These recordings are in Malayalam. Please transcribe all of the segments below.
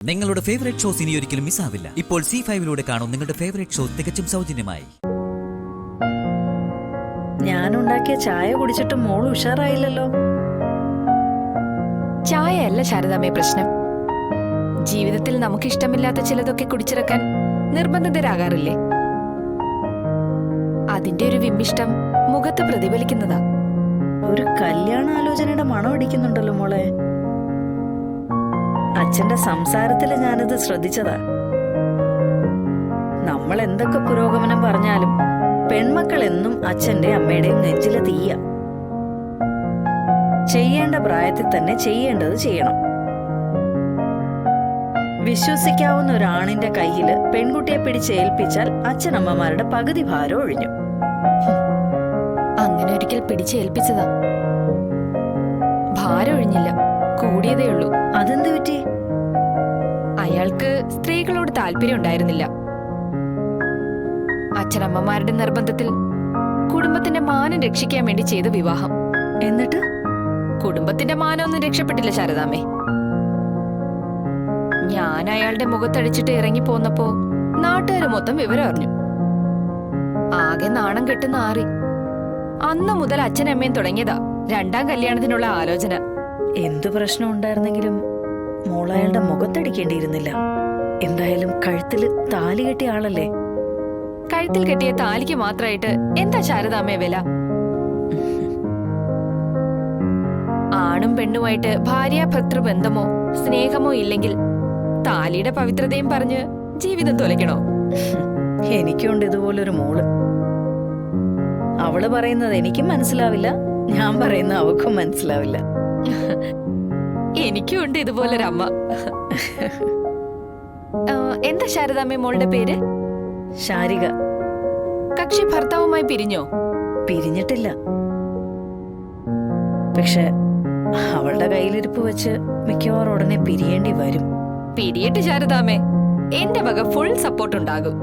നിങ്ങളുടെ ഫേവറേറ്റ് ഷോസ് ഇനി ഒരിക്കലും മിസ്സാവില്ല. ഇപ്പോൾ C5-ലൂടെ കാണും നിങ്ങളുടെ ഫേവറേറ്റ് ഷോ തികച്ചും സൗജന്യമായി. ഞാൻ ഉണ്ടാക്കിയ ചായ കുടിച്ചിട്ട് മോള് ഉഷാറായില്ലല്ലോ. ചായ അല്ല ശാരദാമ്മേ പ്രശ്നം. ജീവിതത്തിൽ നമുക്കിഷ്ടമില്ലാത്ത ചിലതൊക്കെ കുടിച്ചിറക്കാൻ നിർബന്ധിതരാകാറില്ലേ? അതിന്റെ ഒരു വിമ്മിഷ്ടം മുഖത്ത് പ്രതിഫലിക്കുന്നതാ. ഒരു കല്യാണാലോചനയുടെ മണം അടിക്കുന്നുണ്ടല്ലോ മോളെ. അച്ഛന്റെ സംസാരത്തില് ഞാനത് ശ്രദ്ധിച്ചതാ. നമ്മൾ എന്തൊക്കെ പുരോഗമനം പറഞ്ഞാലും പെൺമക്കൾ എന്നും അച്ഛന്റെ അമ്മയുടെയും നെഞ്ചിലെ തീയ. ചെയ്യേണ്ട പ്രായത്തിൽ തന്നെ ചെയ്യേണ്ടത് ചെയ്യണം. വിശ്വസിക്കാവുന്ന ഒരാണിന്റെ കയ്യില് പെൺകുട്ടിയെ പിടിച്ചേൽപ്പിച്ചാൽ അച്ഛനമ്മമാരുടെ പകുതി ഭാരം ഒഴിഞ്ഞു. അങ്ങനെ ഒരിക്കൽ പിടിച്ചേൽപ്പിച്ചതാ. ഭാരം ഒഴിഞ്ഞില്ല, കൂടിയതേ ഉള്ളൂ. അതെന്ത് പറ്റി? അയാൾക്ക് സ്ത്രീകളോട് താല്പര്യം ഉണ്ടായിരുന്നില്ല. അച്ഛനമ്മമാരുടെ നിർബന്ധത്തിൽ കുടുംബത്തിന്റെ മാനം രക്ഷിക്കാൻ വേണ്ടി ചെയ്ത വിവാഹം. എന്നിട്ട് കുടുംബത്തിന്റെ മാനം ഒന്നും രക്ഷപ്പെട്ടില്ല ശാരദാമ്മേ. ഞാൻ അയാളുടെ മുഖത്തടിച്ചിട്ട് ഇറങ്ങി പോന്നപ്പോ നാട്ടുകാര് മൊത്തം വിവരം അറിഞ്ഞു. ആകെ നാണം കെട്ട് നാറി. അന്ന് മുതൽ അച്ഛനമ്മയും തുടങ്ങിയതാ രണ്ടാം കല്യാണത്തിനുള്ള ആലോചന. എന്തു പ്രശ്നം ഉണ്ടായിരുന്നെങ്കിലും മോളയാളുടെ മുഖത്തടിക്കേണ്ടിയിരുന്നില്ല. എന്തായാലും കഴുത്തില് താലി കെട്ടിയ ആളല്ലേ. കഴുത്തിൽ കെട്ടിയ താലിക്ക് മാത്രമായിട്ട് എന്താ ശാരദാമ്മേ വില? ആണും പെണ്ണുമായിട്ട് ഭാര്യാഭർത്തൃ ബന്ധമോ സ്നേഹമോ ഇല്ലെങ്കിൽ താലിയുടെ പവിത്രതയും പറഞ്ഞ് ജീവിതം തൊലയ്ക്കണോ? എനിക്കുണ്ട് ഇതുപോലൊരു മോള്. അവള് പറയുന്നത് എനിക്കും മനസ്സിലാവില്ല, ഞാൻ പറയുന്ന അവക്കും മനസ്സിലാവില്ല. എനിക്കും ഉണ്ട് ഇതുപോലൊരമ്മ. എന്താ ശാരദാമ്മേ മോളുടെ പേര്? ശാരിക. കക്ഷി ഭർത്താവുമായി പിരിഞ്ഞോ? പിരിഞ്ഞിട്ടില്ല. പക്ഷെ അവളുടെ കയ്യിലിരിപ്പ് വെച്ച് മിക്കവാറും ഉടനെ പിരിയേണ്ടി വരും. പിരിയട്ട് ശാരദാമ്മേ, എന്റെ വക ഫുൾ സപ്പോർട്ട് ഉണ്ടാകും.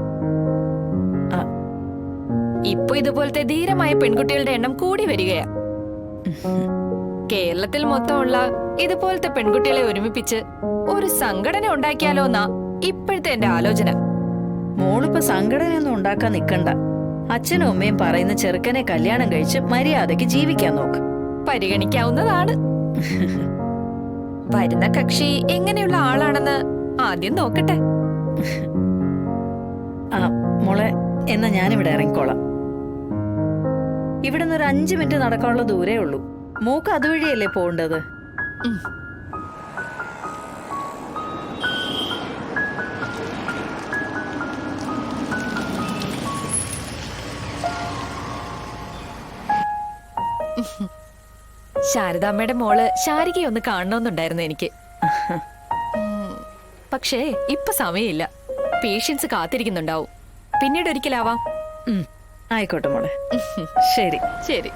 ഇപ്പൊ ഇതുപോലത്തെ ധീരമായ പെൺകുട്ടികളുടെ എണ്ണം കൂടി വരികയാ. കേരളത്തിൽ മൊത്തമുള്ള ഇതുപോലത്തെ പെൺകുട്ടികളെ ഒരുമിപ്പിച്ച് ഒരു സംഘടന ഉണ്ടാക്കിയാലോന്നാ ഇപ്പോഴത്തെ എന്റെ ആലോചന. മോളിപ്പോ സംഘടനയൊന്നും ഉണ്ടാക്കാൻ നിക്കണ്ട. അച്ഛനും അമ്മയും പറയുന്ന ചെറുക്കനെ കല്യാണം കഴിച്ച് മര്യാദയ്ക്ക് ജീവിക്കാൻ നോക്ക്. പരിഗണിക്കാവുന്നതാണ്. വരുന്ന കക്ഷി എങ്ങനെയുള്ള ആളാണെന്ന് ആദ്യം നോക്കട്ടെ. മോളെ, എന്നാ ഞാനിവിടെ ഇറങ്ങിക്കോളാം. ഇവിടുന്ന് ഒരു 5 മിനിറ്റ് നടക്കാനുള്ള ദൂരേ ഉള്ളൂ. മൂക്ക് അതുവഴിയല്ലേ പോണ്ടത്? ശാരദാമ്മയുടെ മോള് ശാരികയെ ഒന്ന് കാണണമെന്നുണ്ടായിരുന്നു എനിക്ക്. പക്ഷേ ഇപ്പൊ സമയമില്ല. പേഷ്യൻസ് കാത്തിരിക്കുന്നുണ്ടാവും. പിന്നീട് ഒരിക്കലാവാം. ആയിക്കോട്ടെ മോളെ. ശരി ശരി.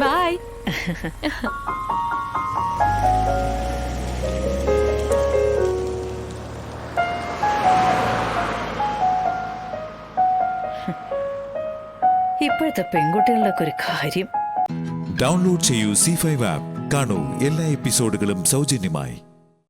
ബൈ. ഇപ്പോഴത്തെ പെൺകുട്ടികളുടെ ഒരു കാര്യം. ഡൗൺലോഡ് ചെയ്യൂ C5 ആപ്പ്. കാണൂ എല്ലാ എപ്പിസോഡുകളും സൗജന്യമായി.